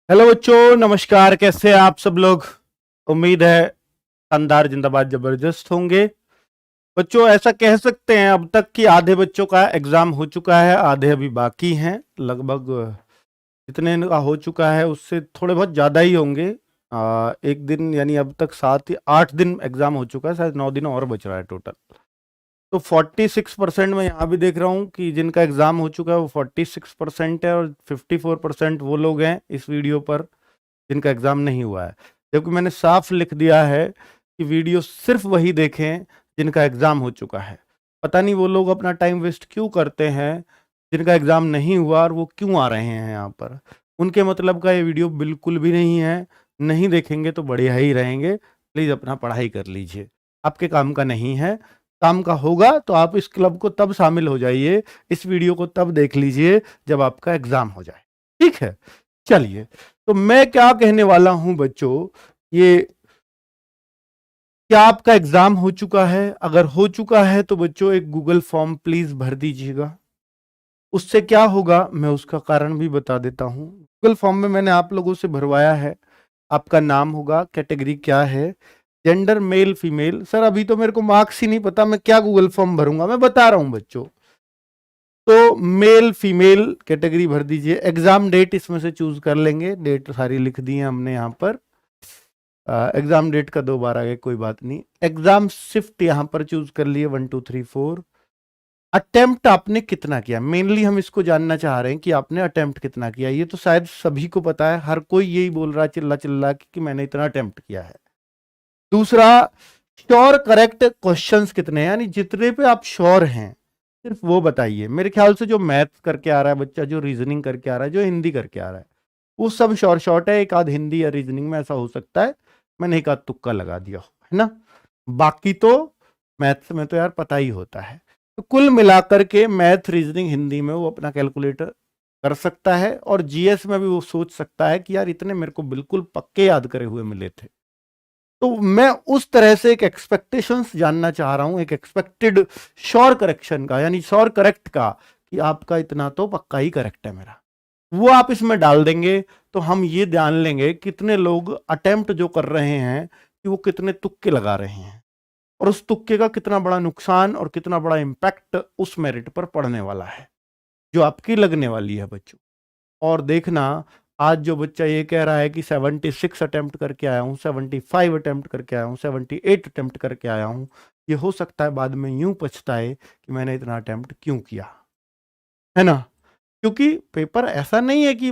Hello बच्चों, नमस्कार। कैसे हैं आप सब लोग? उम्मीद है शानदार, जिंदाबाद, जबरदस्त होंगे। बच्चों, ऐसा कह सकते हैं अब तक कि आधे बच्चों का एग्जाम हो चुका है, आधे अभी बाकी हैं। लगभग जितने का हो चुका है उससे थोड़े बहुत ज़्यादा ही होंगे। एक दिन यानी अब तक 7 8 दिन एग्जाम हो चुका है, शायद 9 दिन और बच रहा है टोटल। तो 46% मैं यहाँ भी देख रहा हूँ कि जिनका एग्जाम हो चुका है वो 46% है, और 54% वो लोग हैं इस वीडियो पर जिनका एग्जाम नहीं हुआ है। जबकि मैंने साफ लिख दिया है कि वीडियो सिर्फ वही देखें जिनका एग्जाम हो चुका है। पता नहीं वो लोग अपना टाइम वेस्ट क्यों करते हैं, जिनका एग्जाम नहीं हुआ और वो क्यों आ रहे हैं यहाँ पर। उनके मतलब का ये वीडियो बिल्कुल भी नहीं है। नहीं देखेंगे तो बढ़िया ही रहेंगे। प्लीज अपना पढ़ाई कर लीजिए, आपके काम का नहीं है। काम का होगा तो आप इस क्लब को तब शामिल हो जाइए, इस वीडियो को तब देख लीजिए जब आपका एग्जाम हो जाए। ठीक है, चलिए। तो मैं क्या कहने वाला हूं बच्चों, ये क्या आपका एग्जाम हो चुका है? अगर हो चुका है तो बच्चों एक गूगल फॉर्म प्लीज भर दीजिएगा। उससे क्या होगा मैं उसका कारण भी बता देता हूं। गूगल फॉर्म में मैंने आप लोगों से भरवाया है, आपका नाम होगा, कैटेगरी क्या है, जेंडर मेल फीमेल। सर अभी तो मेरे को मार्क्स ही नहीं पता, मैं क्या गूगल फॉर्म भरूंगा? मैं बता रहा हूं बच्चों। तो मेल फीमेल कैटेगरी भर दीजिए। एग्जाम डेट इसमें से चूज कर लेंगे, डेट सारी लिख दी है हमने यहाँ पर। एग्जाम डेट का 2 बार आ गया, कोई बात नहीं। एग्जाम शिफ्ट यहाँ पर चूज कर लिए 1 2 3 4। अटेम्प्ट आपने कितना किया, मेनली हम इसको जानना चाह रहे हैं कि आपने अटेम्प्ट कितना किया। ये तो शायद सभी को पता है, हर कोई यही बोल रहा है चिल्ला चिल्ला कि मैंने इतना अटेम्प्ट किया है। दूसरा, श्योर करेक्ट क्वेश्चंस कितने हैं, यानी जितने पे आप श्योर हैं सिर्फ वो बताइए। मेरे ख्याल से जो मैथ करके आ रहा है बच्चा, जो रीजनिंग करके आ रहा है, जो हिंदी करके आ रहा है, वो सब शॉर्ट शॉर्ट है। एक आध हिंदी या रीजनिंग में ऐसा हो सकता है, मैंने एक आध तुक्का लगा दिया हो, है ना। बाकी तो मैथ्स में तो यार पता ही होता है। तो कुल मिलाकर के मैथ रीजनिंग हिंदी में वो अपना कैलकुलेटर कर सकता है, और जीएस में भी वो सोच सकता है कि यार इतने मेरे को बिल्कुल पक्के याद करे हुए मिले थे। तो मैं उस तरह से एक एक्सपेक्टेशंस जानना चाह रहा हूं, एक एक्सपेक्टेड श्योर करेक्शन का, यानी श्योर करेक्ट का, कि आपका इतना तो पक्का ही करेक्ट है मेरा। वो आप इसमें डाल देंगे तो हम ये जान लेंगे कितने लोग अटेम्प्ट जो कर रहे हैं कि वो कितने तुक्के लगा रहे हैं, और उस तुक्के का कितना बड़ा नुकसान और कितना बड़ा इंपैक्ट उस मेरिट पर पड़ने वाला है जो आपकी लगने वाली है बच्चों। और देखना, आज जो बच्चा ये कह रहा है कि 76 अटेम्प्ट करके आया हूँ, 75 अटेम्प्ट करके आया हूँ, 78 अटेम्प्ट करके आया हूँ, ये हो सकता है बाद में यूं पछताए कि मैंने इतना अटेम्प्ट क्यों किया, है ना। क्योंकि पेपर ऐसा नहीं है कि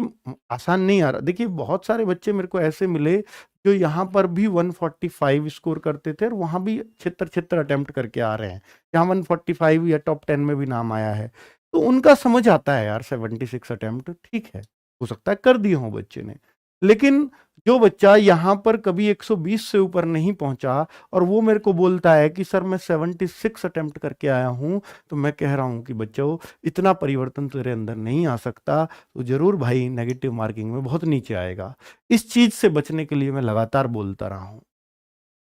आसान नहीं आ रहा। देखिए बहुत सारे बच्चे मेरे को ऐसे मिले जो यहाँ पर भी 145 स्कोर करते थे और वहाँ भी 76 अटेम्प्ट करके आ रहे हैं, यहाँ 145 या टॉप 10 में भी नाम आया है। तो उनका समझ आता है यार, 76 अटेम्प्ट ठीक है, हो सकता है कर दिए हों बच्चे ने। लेकिन जो बच्चा यहाँ पर कभी 120 से ऊपर नहीं पहुंचा और वो मेरे को बोलता है कि सर मैं 76 अटेम्प्ट करके आया हूं, तो मैं कह रहा हूं कि बच्चों इतना परिवर्तन तेरे अंदर नहीं आ सकता, तो जरूर भाई नेगेटिव मार्किंग में बहुत नीचे आएगा। इस चीज से बचने के लिए मैं लगातार बोलता रहा हूं,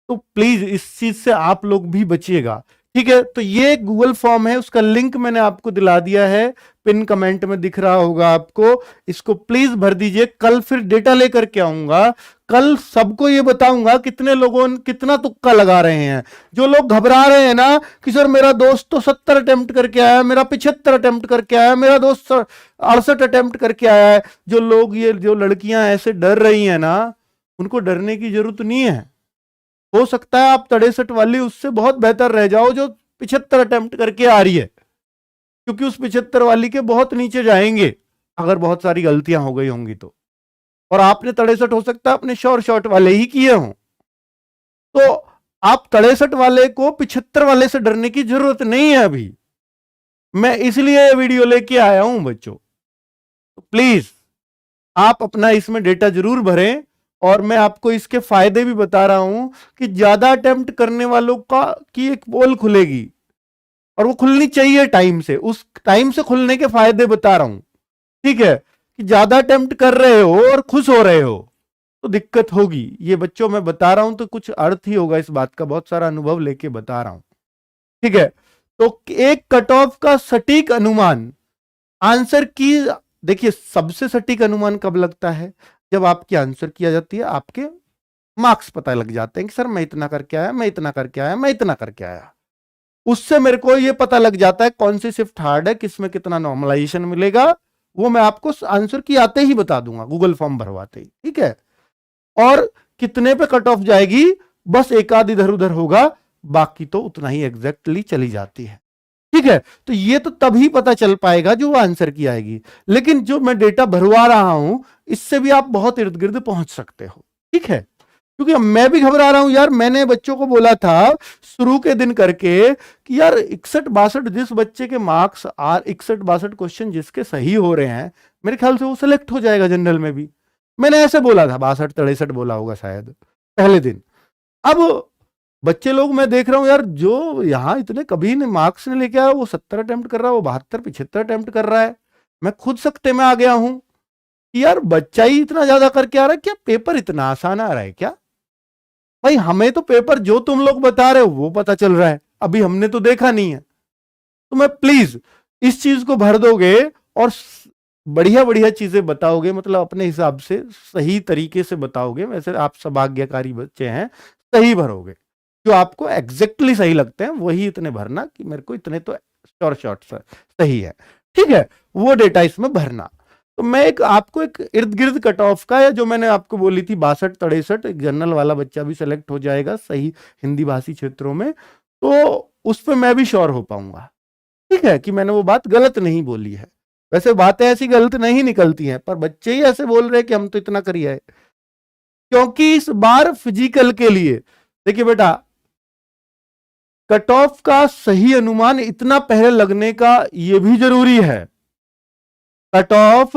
तो प्लीज इस चीज से आप लोग भी बचिएगा। ठीक है, तो ये गूगल फॉर्म है, उसका लिंक मैंने आपको दिला दिया है, पिन कमेंट में दिख रहा होगा आपको। इसको प्लीज भर दीजिए। कल फिर डेटा लेकर के आऊंगा, कल सबको ये बताऊंगा कितने लोगों ने कितना तुक्का लगा रहे हैं। जो लोग घबरा रहे हैं ना कि सर मेरा दोस्त तो 70 अटेम्प्ट करके आया, मेरा 75 अटेम्प्ट करके आया, मेरा दोस्त 68 अटेम्प्ट करके आया है, जो लोग, ये जो लड़कियां ऐसे डर रही हैं ना, उनको डरने की जरूरत नहीं है। हो सकता है आप 63 वाली उससे बहुत बेहतर रह जाओ जो 75 अटेम्प्ट करके आ रही है, क्योंकि उस 75 वाली के बहुत नीचे जाएंगे अगर बहुत सारी गलतियां हो गई होंगी तो। और आपने 63 हो सकता है अपने शॉर्ट शॉर्ट वाले ही किए हों, तो आप 63 वाले को 75 वाले से डरने की जरूरत नहीं है अभी। मैं इसलिए वीडियो लेके आया हूं बच्चों, तो प्लीज आप अपना इसमें डेटा जरूर भरें। और मैं आपको इसके फायदे भी बता रहा हूं कि ज्यादा अटेम्प्ट करने वालों का की एक पोल खुलेगी, और वो खुलनी चाहिए टाइम से, उस टाइम से खुलने के फायदे बता रहा हूं। ठीक है, कि ज्यादा अटेम्प्ट कर रहे हो और खुश हो रहे हो तो दिक्कत होगी। ये बच्चों मैं बता रहा हूं तो कुछ अर्थ ही होगा इस बात का, बहुत सारा अनुभव लेके बता रहा हूं। ठीक है, तो एक कट ऑफ का सटीक अनुमान आंसर की, देखिए सबसे सटीक अनुमान कब लगता है, जब आपकी आंसर किया जाती है आपके मार्क्स पता लग जाते हैं कि सर मैं इतना करके आया, मैं इतना करके आया, मैं इतना करके आया। उससे मेरे को ये पता लग जाता है कौन सी शिफ्ट हार्ड है, किसमें कितना नॉर्मलाइजेशन मिलेगा, वो मैं आपको आंसर की आते ही बता दूंगा, गूगल फॉर्म भरवाते ही, ठीक है। और कितने पे कट ऑफ जाएगी, बस एक आध इधर उधर होगा, बाकी तो उतना ही एग्जैक्टली चली जाती है, ठीक है। तो ये तो तभी पता चल पाएगा जो वो आंसर की आएगी, लेकिन जो मैं डेटा भरवा रहा हूं इससे भी आप बहुत इर्द गिर्द पहुंच सकते हो, ठीक है। क्योंकि मैं भी घबरा रहा हूं यार, मैंने बच्चों को बोला था शुरू के दिन करके कि यार 61-62 जिस बच्चे के मार्क्स 61-62 क्वेश्चन जिसके सही हो रहे हैं, मेरे ख्याल से वो सिलेक्ट हो जाएगा जनरल में भी। मैंने ऐसे बोला था, 62-63 बोला होगा शायद पहले दिन। अब बच्चे लोग मैं देख रहा हूं यार, जो यहां इतने कभी ने मार्क्स नहीं लेके आया, वो 70 अटेम्प्ट कर रहा है, वो 72-75 अटेम्प्ट कर रहा है। मैं खुद सकते में आ गया हूं कि यार बच्चा ही इतना ज्यादा करके आ रहा है, क्या पेपर इतना आसान आ रहा है क्या? भाई हमें तो पेपर जो तुम लोग बता रहे हो वो पता चल रहा है, अभी हमने तो देखा नहीं है। तो मैं प्लीज इस चीज को भर दोगे और बढ़िया बढ़िया चीजें बताओगे, मतलब अपने हिसाब से सही तरीके से बताओगे, वैसे आप सब आज्ञाकारी बच्चे हैं, सही भरोगे, जो आपको एग्जैक्टली सही लगते हैं वही इतने भरना कि मेरे को इतने तो शॉर्ट सही है, ठीक है, वो डेटा इसमें भरना। तो मैं आपको एक इर्द गिर्द कट ऑफ का, या जो मैंने आपको बोली थी 62-63, एक जनरल वाला बच्चा भी सेलेक्ट हो जाएगा सही हिंदी भाषी क्षेत्रों में, तो उस पर मैं भी श्योर हो पाऊंगा, ठीक है, कि मैंने वो बात गलत नहीं बोली है। वैसे बातें ऐसी गलत नहीं निकलती हैं, पर बच्चे ही ऐसे बोल रहे हैं कि हम तो इतना करिए है। क्योंकि इस बार फिजिकल के लिए देखिए बेटा, कट ऑफ का सही अनुमान इतना पहले लगने का ये भी जरूरी है। कट ऑफ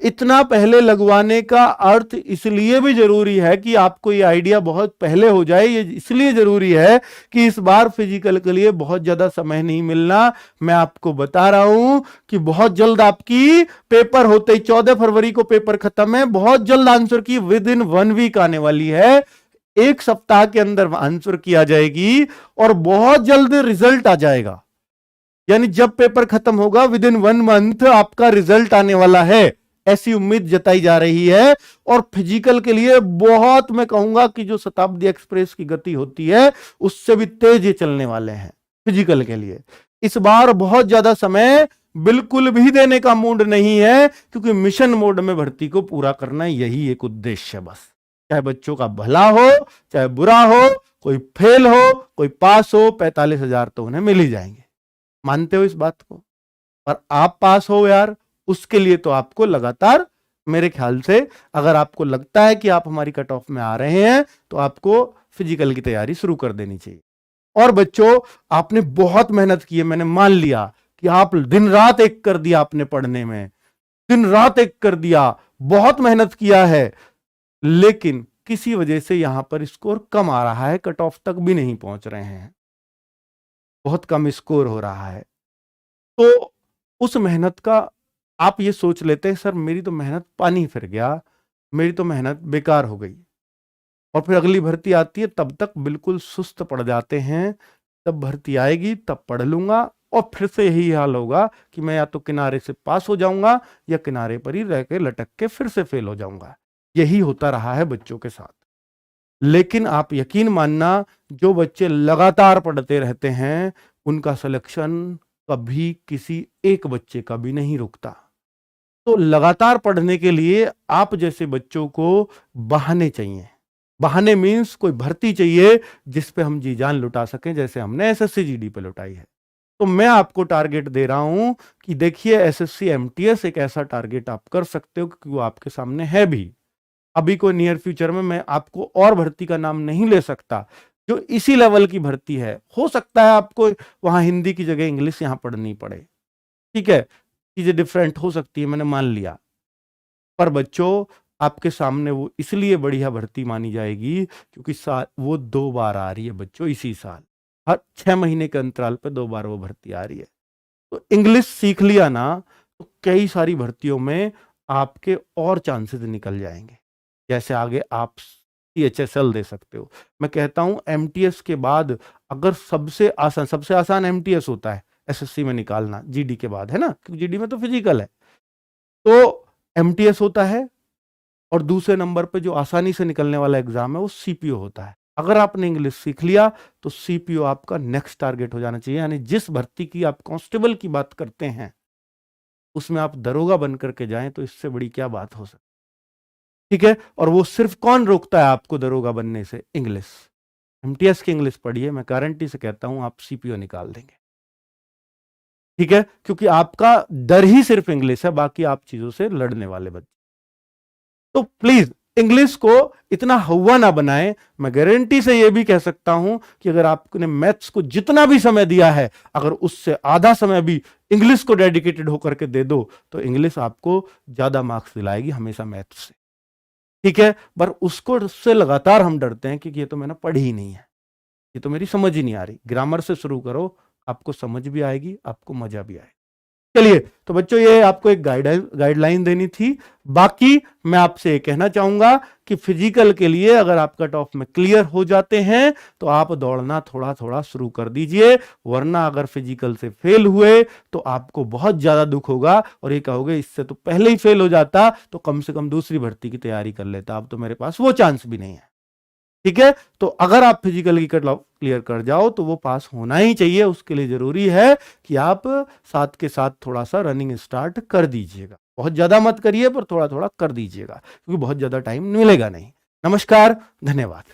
इतना पहले लगवाने का अर्थ इसलिए भी जरूरी है कि आपको ये आइडिया बहुत पहले हो जाए। ये इसलिए जरूरी है कि इस बार फिजिकल के लिए बहुत ज्यादा समय नहीं मिलना। मैं आपको बता रहा हूं कि बहुत जल्द आपकी पेपर होते ही 14 फरवरी को पेपर खत्म है, बहुत जल्द आंसर की विद इन 1 वीक आने वाली है, एक सप्ताह के अंदर आंसर किया जाएगी और बहुत जल्द रिजल्ट आ जाएगा। यानी जब पेपर खत्म होगा विद इन 1 मंथ आपका रिजल्ट आने वाला है, ऐसी उम्मीद जताई जा रही है। और फिजिकल के लिए बहुत, मैं कहूंगा कि जो शताब्दी एक्सप्रेस की गति होती है उससे भी तेज ये चलने वाले हैं फिजिकल के लिए। इस बार बहुत ज्यादा समय बिल्कुल भी देने का मूड नहीं है, क्योंकि मिशन मोड में भर्ती को पूरा करना यही एक उद्देश्य है बस। चाहे बच्चों का भला हो चाहे बुरा हो, कोई फेल हो कोई पास हो, 45,000 तो उन्हें मिल ही जाएंगे। मानते हो इस बात को? पर आप पास हो यार, उसके लिए तो आपको लगातार, मेरे ख्याल से अगर आपको लगता है कि आप हमारी कट ऑफ में आ रहे हैं तो आपको फिजिकल की तैयारी शुरू कर देनी चाहिए। और बच्चों, आपने बहुत मेहनत की है, मैंने मान लिया कि आप दिन रात एक कर दिया, आपने पढ़ने में दिन रात एक कर दिया, बहुत मेहनत किया है, लेकिन किसी वजह से यहां पर स्कोर कम आ रहा है, कट ऑफ तक भी नहीं पहुंच रहे हैं, बहुत कम स्कोर हो रहा है। तो उस मेहनत का आप ये सोच लेते हैं सर मेरी तो मेहनत पानी फिर गया, मेरी तो मेहनत बेकार हो गई, और फिर अगली भर्ती आती है तब तक बिल्कुल सुस्त पड़ जाते हैं। तब भर्ती आएगी तब पढ़ लूंगा, और फिर से यही हाल होगा कि मैं या तो किनारे से पास हो जाऊंगा या किनारे पर ही रह के लटक के फिर से फेल हो जाऊंगा। यही होता रहा है बच्चों के साथ। लेकिन आप यकीन मानना, जो बच्चे लगातार पढ़ते रहते हैं उनका सिलेक्शन कभी किसी एक बच्चे का भी नहीं रुकता। तो लगातार पढ़ने के लिए आप जैसे बच्चों को बहाने चाहिए। बहाने मीन्स कोई भर्ती चाहिए जिस पे हम जी जान लुटा सकें, जैसे हमने एसएससी जीडी पे लुटाई है। तो मैं आपको टारगेट दे रहा हूं कि देखिए, एसएससी एमटीएस एक ऐसा टारगेट आप कर सकते हो क्योंकि वो आपके सामने है भी। अभी कोई नियर फ्यूचर में मैं आपको और भर्ती का नाम नहीं ले सकता जो इसी लेवल की भर्ती है। हो सकता है आपको वहां हिंदी की जगह इंग्लिश यहां पढ़नी पड़े, ठीक है, चीजें डिफरेंट हो सकती है, मैंने मान लिया। पर बच्चों, आपके सामने वो इसलिए बढ़िया भर्ती मानी जाएगी क्योंकि वो 2 बार आ रही है बच्चों, इसी साल हर 6 महीने के अंतराल पे 2 बार वो भर्ती आ रही है। तो इंग्लिश सीख लिया ना तो कई सारी भर्तियों में आपके और चांसेस निकल जाएंगे। जैसे आगे आप CHSL दे सकते हो। मैं कहता हूं एमटीएस के बाद अगर सबसे आसान एमटीएस होता है एसएससी में निकालना, जीडी के बाद, है ना, क्योंकि जीडी में तो फिजिकल है। तो एमटीएस होता है और दूसरे नंबर पे जो आसानी से निकलने वाला एग्जाम है वो सीपीओ होता है। अगर आपने इंग्लिश सीख लिया तो सीपीओ आपका नेक्स्ट टारगेट हो जाना चाहिए। यानी जिस भर्ती की आप कांस्टेबल की बात करते हैं उसमें आप दरोगा बन करके जाएं तो इससे बड़ी क्या बात हो सकती। ठीक है, और वो सिर्फ कौन रोकता है आपको दरोगा बनने से? इंग्लिश। एमटीएस की इंग्लिश पढ़िए, मैं गारंटी से कहता हूं आप सीपीओ निकाल देंगे। ठीक है, क्योंकि आपका डर ही सिर्फ इंग्लिश है, बाकी आप चीजों से लड़ने वाले बच्चे। तो प्लीज इंग्लिश को इतना हवा ना बनाएं। मैं गारंटी से यह भी कह सकता हूं कि अगर आपने मैथ्स को जितना भी समय दिया है, अगर उससे आधा समय भी इंग्लिश को डेडिकेटेड होकर के दे दो तो इंग्लिश आपको ज्यादा मार्क्स दिलाएगी हमेशा मैथ्स से। ठीक है, पर उससे लगातार हम डरते हैं कि ये तो मैंने पढ़ी ही नहीं है, ये तो मेरी समझ ही नहीं आ रही। ग्रामर से शुरू करो, आपको समझ भी आएगी, आपको मजा भी आएगा। चलिए, तो बच्चों ये आपको एक गाइडलाइन देनी थी। बाकी मैं आपसे कहना चाहूंगा कि फिजिकल के लिए अगर आप कट ऑफ में क्लियर हो जाते हैं तो आप दौड़ना थोड़ा थोड़ा शुरू कर दीजिए, वरना अगर फिजिकल से फेल हुए तो आपको बहुत ज्यादा दुख होगा और ये कहोगे इससे तो पहले ही फेल हो जाता तो कम से कम दूसरी भर्ती की तैयारी कर लेता, अब तो मेरे पास वो चांस भी नहीं है। ठीक है, तो अगर आप फिजिकल की कट क्लियर कर जाओ तो वो पास होना ही चाहिए। उसके लिए जरूरी है कि आप साथ के साथ थोड़ा सा रनिंग स्टार्ट कर दीजिएगा। बहुत ज्यादा मत करिए पर थोड़ा थोड़ा कर दीजिएगा, क्योंकि बहुत ज्यादा टाइम मिलेगा नहीं। नमस्कार, धन्यवाद।